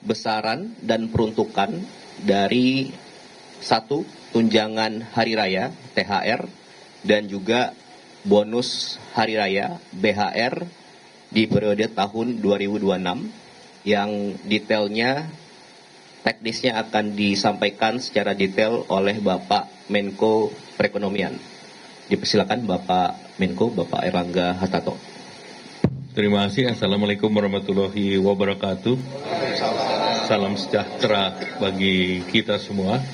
besaran dan peruntukan dari satu, tunjangan hari raya THR dan juga bonus hari raya BHR di periode tahun 2026 yang detailnya teknisnya akan disampaikan secara detail oleh Bapak Menko Perekonomian. Dipersilakan Bapak Menko, Bapak Erlangga Hartarto. Terima kasih. Assalamualaikum warahmatullahi wabarakatuh. Salam sejahtera bagi kita semua,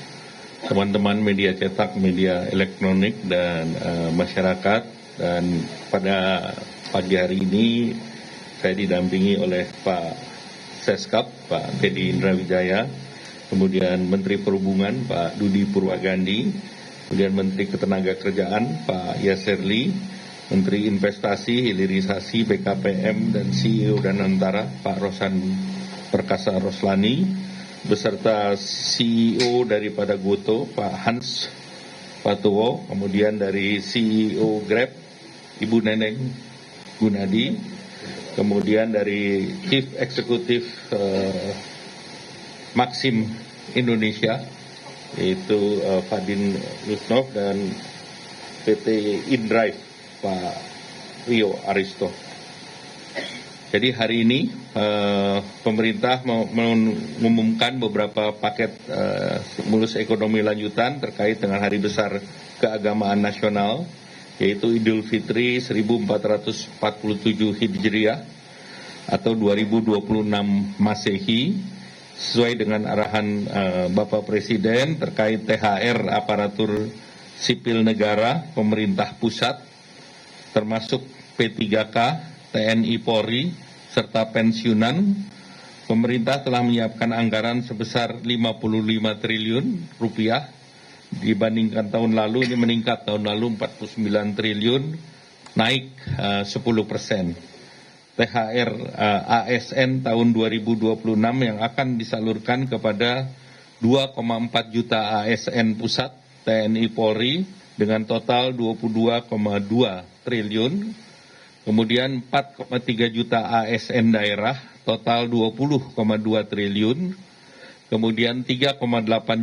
teman-teman media cetak, media elektronik, dan masyarakat. Dan pada pagi hari ini saya didampingi oleh Pak Seskap, Pak Teddy Indrawijaya, kemudian Menteri Perhubungan Pak Dudi Purwagandi, kemudian Menteri Ketenagakerjaan Pak Yasserli, Menteri Investasi, Hilirisasi, BKPM, dan CEO Danantara Pak Rosan Perkasa Roslani, beserta CEO daripada Goto Pak Hans Patowo, kemudian dari CEO Grab Ibu Neneng Gunadi, kemudian dari Chief Executive Maxim Indonesia, yaitu Fadin Lusnov, dan PT InDrive Pak Rio Aristo. Jadi hari ini pemerintah mengumumkan beberapa paket stimulus ekonomi lanjutan terkait dengan hari besar keagamaan nasional, yaitu Idul Fitri 1447 Hijriah atau 2026 Masehi, sesuai dengan arahan Bapak Presiden terkait THR aparatur sipil negara pemerintah pusat, termasuk P3K, TNI Polri, serta pensiunan. Pemerintah telah menyiapkan anggaran sebesar 55 triliun rupiah. Dibandingkan tahun lalu, ini meningkat. Tahun lalu 49 triliun, naik 10%. THR ASN tahun 2026 yang akan disalurkan kepada 2,4 juta ASN pusat TNI Polri dengan total 22,2 triliun. Kemudian 4,3 juta ASN daerah, total 20,2 triliun. Kemudian 3,8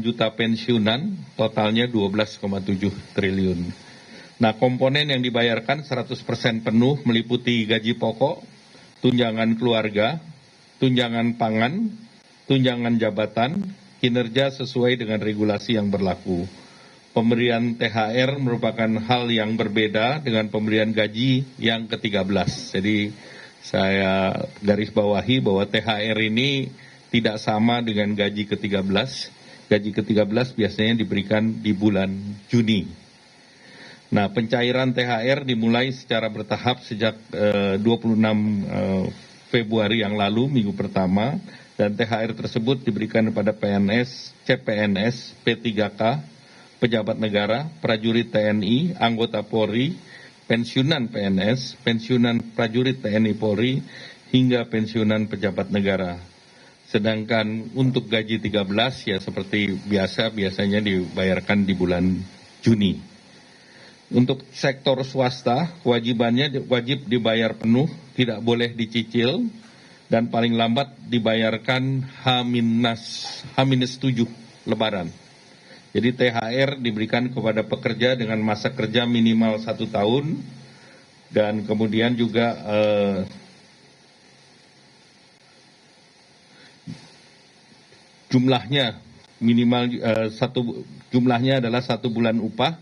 juta pensiunan, totalnya 12,7 triliun. Nah, komponen yang dibayarkan 100% penuh meliputi gaji pokok, tunjangan keluarga, tunjangan pangan, tunjangan jabatan, kinerja sesuai dengan regulasi yang berlaku. Pemberian THR merupakan hal yang berbeda dengan pemberian gaji yang ke-13. Jadi saya garis bawahi bahwa THR ini tidak sama dengan gaji ke-13. Gaji ke-13 biasanya diberikan di bulan Juni. Nah, pencairan THR dimulai secara bertahap sejak 26 Februari yang lalu, minggu pertama, dan THR tersebut diberikan kepada PNS, CPNS, P3K, pejabat negara, prajurit TNI, anggota Polri, pensiunan PNS, pensiunan prajurit TNI Polri, hingga pensiunan pejabat negara. Sedangkan untuk gaji 13 ya seperti biasanya dibayarkan di bulan Juni. Untuk sektor swasta, kewajibannya wajib dibayar penuh, tidak boleh dicicil, dan paling lambat dibayarkan H-7 Lebaran. Jadi THR diberikan kepada pekerja dengan masa kerja minimal 1 tahun, dan kemudian juga jumlahnya minimal jumlahnya adalah 1 bulan upah,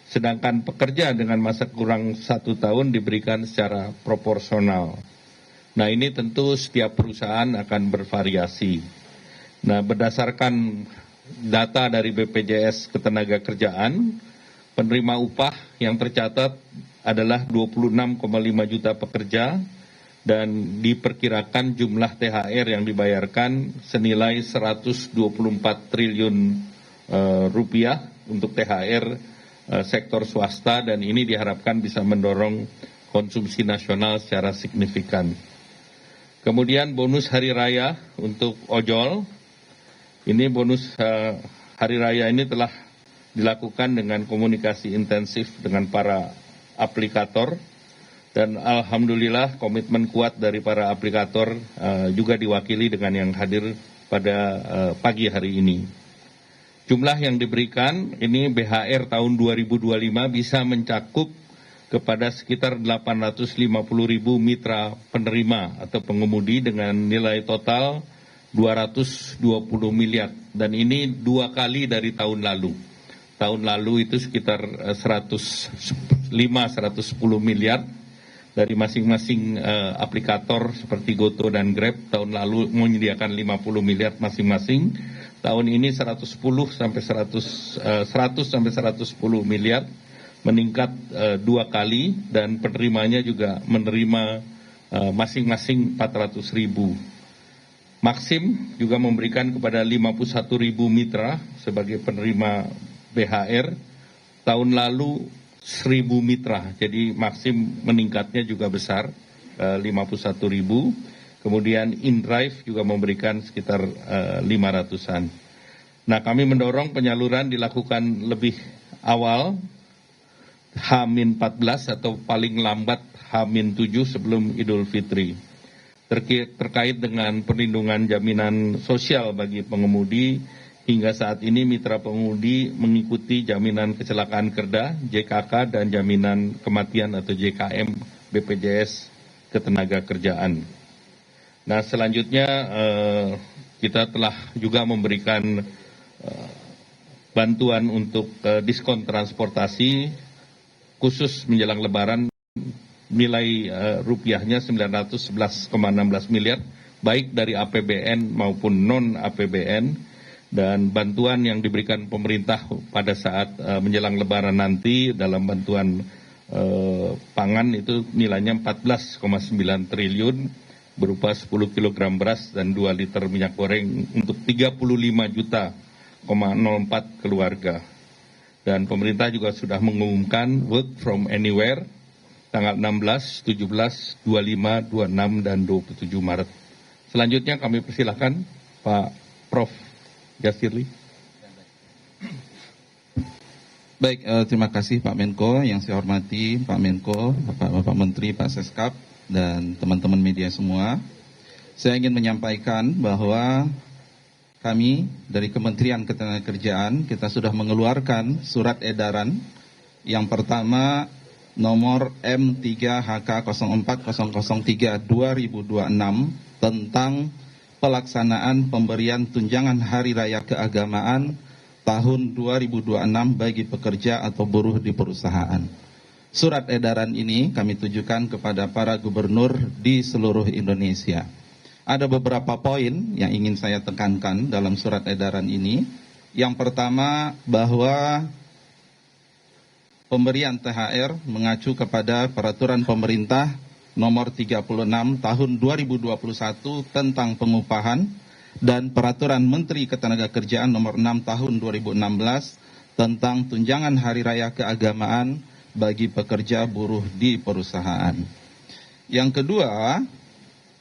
sedangkan pekerja dengan masa kurang 1 tahun diberikan secara proporsional. Nah, ini tentu setiap perusahaan akan bervariasi. Nah, berdasarkan data dari BPJS Ketenagakerjaan, penerima upah yang tercatat adalah 26,5 juta pekerja, dan diperkirakan jumlah THR yang dibayarkan senilai 124 triliun rupiah untuk THR sektor swasta, dan ini diharapkan bisa mendorong konsumsi nasional secara signifikan. Kemudian bonus hari raya untuk ojol. Ini bonus hari raya ini telah dilakukan dengan komunikasi intensif dengan para aplikator, dan alhamdulillah komitmen kuat dari para aplikator juga diwakili dengan yang hadir pada pagi hari ini. Jumlah yang diberikan ini BHR tahun 2025 bisa mencakup kepada sekitar 850.000 mitra penerima atau pengemudi dengan nilai total 220 miliar. Dan ini 2 kali dari tahun lalu. Tahun lalu itu sekitar 110 miliar dari masing-masing aplikator seperti Goto dan Grab. Tahun lalu menyediakan 50 miliar masing-masing. Tahun ini 100 sampai 110 miliar, meningkat 2 kali, dan penerimanya juga menerima masing-masing 400.000. Maxim juga memberikan kepada 51.000 mitra sebagai penerima BHR. Tahun lalu 1.000 mitra, jadi Maxim meningkatnya juga besar, 51.000. Kemudian InDrive juga memberikan sekitar 500-an. Nah, kami mendorong penyaluran dilakukan lebih awal, H-14 atau paling lambat H-7 sebelum Idul Fitri. Terkait dengan perlindungan jaminan sosial bagi pengemudi, hingga saat ini mitra pengemudi mengikuti jaminan kecelakaan kerja, JKK, dan jaminan kematian atau JKM BPJS Ketenagakerjaan. Nah, selanjutnya kita telah juga memberikan bantuan untuk diskon transportasi khusus menjelang Lebaran, nilai rupiahnya 911,16 miliar, baik dari APBN maupun non-APBN, dan bantuan yang diberikan pemerintah pada saat menjelang Lebaran nanti dalam bantuan pangan itu nilainya 14,9 triliun, berupa 10 kg beras dan 2 liter minyak goreng untuk 35,04 juta keluarga. Dan pemerintah juga sudah mengumumkan work from anywhere tanggal 16, 17, 25, 26, dan 27 Maret. Selanjutnya kami persilahkan Pak Prof. Yasirli. Baik, terima kasih Pak Menko. Yang saya hormati Pak Menko, Bapak Menteri, Pak Seskap, dan teman-teman media semua. Saya ingin menyampaikan bahwa kami dari Kementerian Ketenagakerjaan, kita sudah mengeluarkan surat edaran yang pertama nomor M3HK04.003/2026 tentang pelaksanaan pemberian tunjangan Hari Raya Keagamaan tahun 2026 bagi pekerja atau buruh di perusahaan. Surat edaran ini kami tujukan kepada para gubernur di seluruh Indonesia. Ada beberapa poin yang ingin saya tekankan dalam surat edaran ini. Yang pertama, bahwa pemberian THR mengacu kepada peraturan pemerintah nomor 36 tahun 2021 tentang pengupahan dan peraturan Menteri Ketenagakerjaan nomor 6 tahun 2016 tentang tunjangan Hari Raya Keagamaan bagi pekerja buruh di perusahaan. Yang kedua,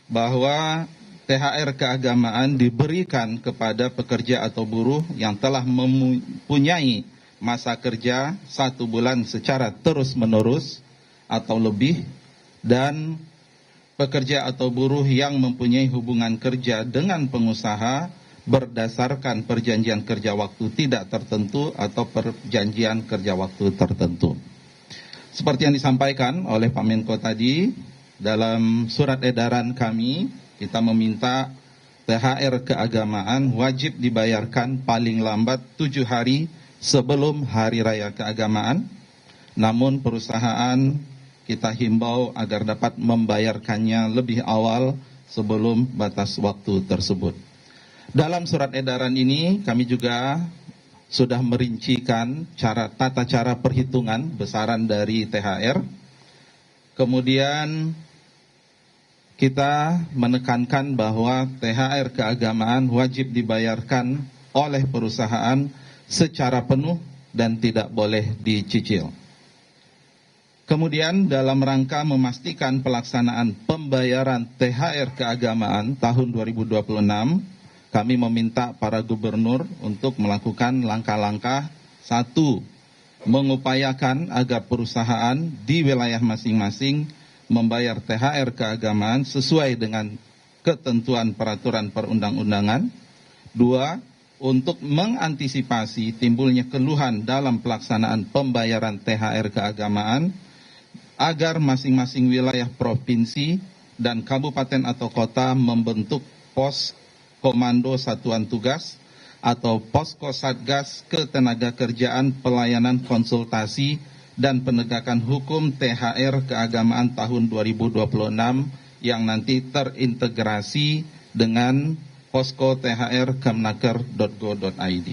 bahwa THR keagamaan diberikan kepada pekerja atau buruh yang telah mempunyai masa kerja 1 bulan secara terus-menerus atau lebih, dan pekerja atau buruh yang mempunyai hubungan kerja dengan pengusaha berdasarkan perjanjian kerja waktu tidak tertentu atau perjanjian kerja waktu tertentu. Seperti yang disampaikan oleh Pak Menko tadi, dalam surat edaran kami, kita meminta THR keagamaan wajib dibayarkan paling lambat 7 hari sebelum Hari Raya Keagamaan. Namun perusahaan kita himbau agar dapat membayarkannya lebih awal sebelum batas waktu tersebut. Dalam surat edaran ini kami juga sudah merincikan tata cara perhitungan besaran dari THR. Kemudian kita menekankan bahwa THR keagamaan wajib dibayarkan oleh perusahaan secara penuh dan tidak boleh dicicil. Kemudian dalam rangka memastikan pelaksanaan pembayaran THR keagamaan tahun 2026, kami meminta para gubernur untuk melakukan langkah-langkah. 1. Mengupayakan agar perusahaan di wilayah masing-masing membayar THR keagamaan sesuai dengan ketentuan peraturan perundang-undangan. 2. Untuk mengantisipasi timbulnya keluhan dalam pelaksanaan pembayaran THR keagamaan, agar masing-masing wilayah provinsi dan kabupaten atau kota membentuk pos komando satuan tugas atau posko satgas ketenagakerjaan pelayanan konsultasi dan penegakan hukum THR keagamaan tahun 2026 yang nanti terintegrasi dengan posko THR kemnaker.go.id.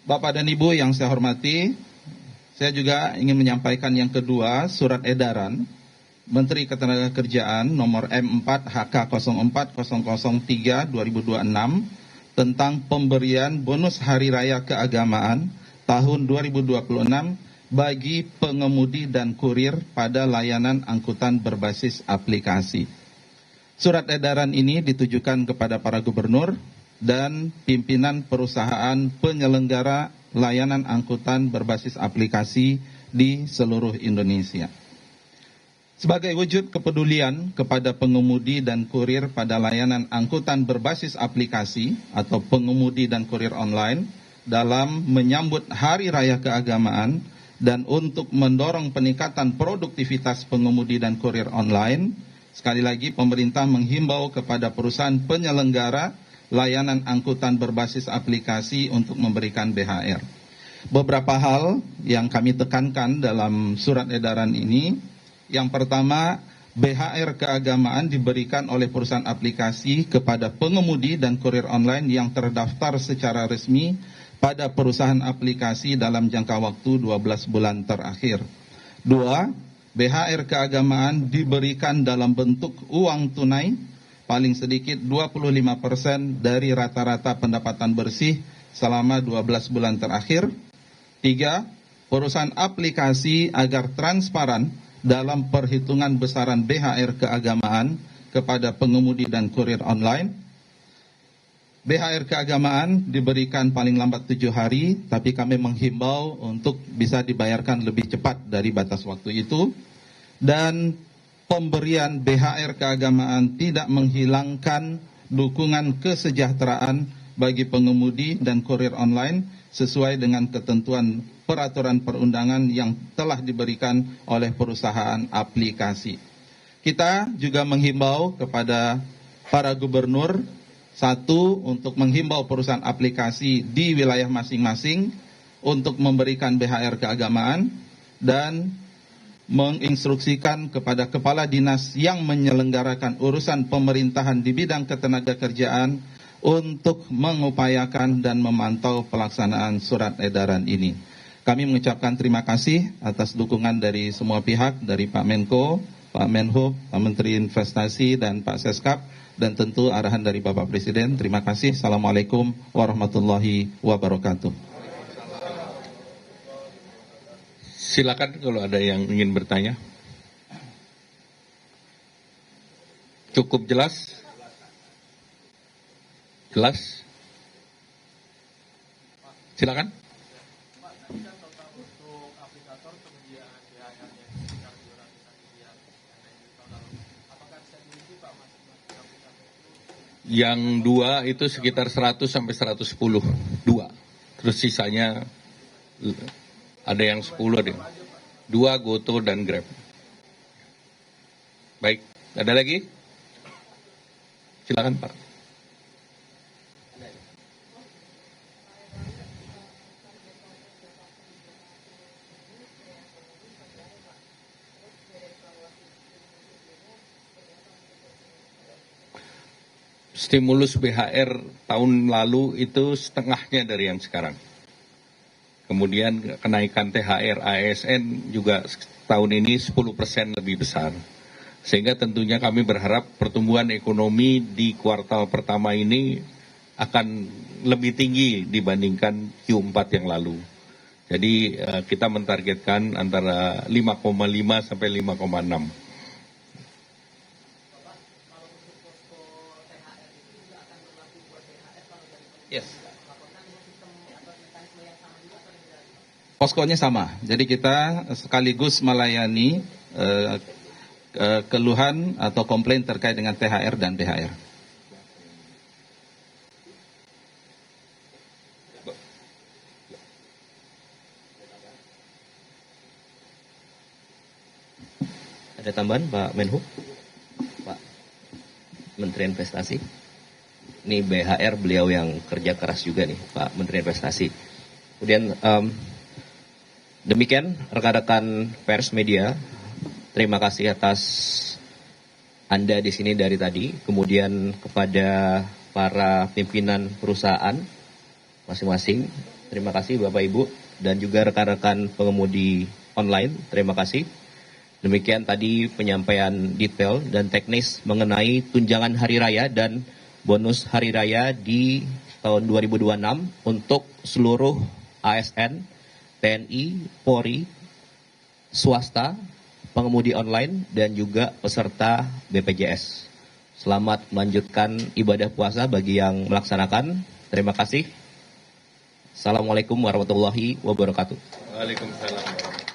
Bapak dan Ibu yang saya hormati, saya juga ingin menyampaikan yang kedua, surat edaran Menteri Ketenagakerjaan nomor M4 HK 04003 2026 tentang pemberian bonus Hari Raya Keagamaan tahun 2026 bagi pengemudi dan kurir pada layanan angkutan berbasis aplikasi. Surat edaran ini ditujukan kepada para gubernur dan pimpinan perusahaan penyelenggara layanan angkutan berbasis aplikasi di seluruh Indonesia. Sebagai wujud kepedulian kepada pengemudi dan kurir pada layanan angkutan berbasis aplikasi atau pengemudi dan kurir online dalam menyambut Hari Raya Keagamaan dan untuk mendorong peningkatan produktivitas pengemudi dan kurir online, sekali lagi pemerintah menghimbau kepada perusahaan penyelenggara layanan angkutan berbasis aplikasi untuk memberikan BHR. Beberapa hal yang kami tekankan dalam surat edaran ini. Yang pertama, BHR keagamaan diberikan oleh perusahaan aplikasi kepada pengemudi dan kurir online yang terdaftar secara resmi pada perusahaan aplikasi dalam jangka waktu 12 bulan terakhir. 2. BHR keagamaan diberikan dalam bentuk uang tunai paling sedikit 25% dari rata-rata pendapatan bersih selama 12 bulan terakhir. 3. Perusahaan aplikasi agar transparan dalam perhitungan besaran BHR keagamaan kepada pengemudi dan kurir online. BHR keagamaan diberikan paling lambat 7 hari, tapi kami menghimbau untuk bisa dibayarkan lebih cepat dari batas waktu itu. Dan pemberian BHR keagamaan tidak menghilangkan dukungan kesejahteraan bagi pengemudi dan kurir online sesuai dengan ketentuan peraturan perundangan yang telah diberikan oleh perusahaan aplikasi. Kita juga menghimbau kepada para gubernur, satu, untuk menghimbau perusahaan aplikasi di wilayah masing-masing untuk memberikan BHR keagamaan dan menginstruksikan kepada kepala dinas yang menyelenggarakan urusan pemerintahan di bidang ketenagakerjaan untuk mengupayakan dan memantau pelaksanaan surat edaran ini. Kami mengucapkan terima kasih atas dukungan dari semua pihak, dari Pak Menko, Pak Menhub, Pak Menteri Investasi, dan Pak Seskap, dan tentu arahan dari Bapak Presiden. Terima kasih. Assalamualaikum warahmatullahi wabarakatuh. Silakan kalau ada yang ingin bertanya. Cukup jelas? Jelas? Silakan. Yang 2 itu sekitar 100 sampai 110, 2. Terus sisanya ada yang 10, ada yang 2 Goto dan Grab. Baik, ada lagi? Silakan Pak. Stimulus BHR tahun lalu itu setengahnya dari yang sekarang. Kemudian kenaikan THR ASN juga tahun ini 10% lebih besar. Sehingga tentunya kami berharap pertumbuhan ekonomi di kuartal pertama ini akan lebih tinggi dibandingkan Q4 yang lalu. Jadi kita mentargetkan antara 5,5 sampai 5,6. Yes. Poskonya sama, jadi kita sekaligus melayani keluhan atau komplain terkait dengan THR dan BHR. Ada tambahan Pak Menhub? Pak Menteri Investasi? Ini BHR beliau yang kerja keras juga nih, Pak Menteri Investasi. Kemudian demikian rekan-rekan pers media, terima kasih atas Anda di sini dari tadi. Kemudian kepada para pimpinan perusahaan masing-masing, terima kasih Bapak Ibu, dan juga rekan-rekan pengemudi online, terima kasih. Demikian tadi penyampaian detail dan teknis mengenai tunjangan hari raya dan bonus hari raya di tahun 2026 untuk seluruh ASN, TNI, Polri, swasta, pengemudi online, dan juga peserta BPJS. Selamat melanjutkan ibadah puasa bagi yang melaksanakan. Terima kasih. Assalamualaikum warahmatullahi wabarakatuh. Waalaikumsalam.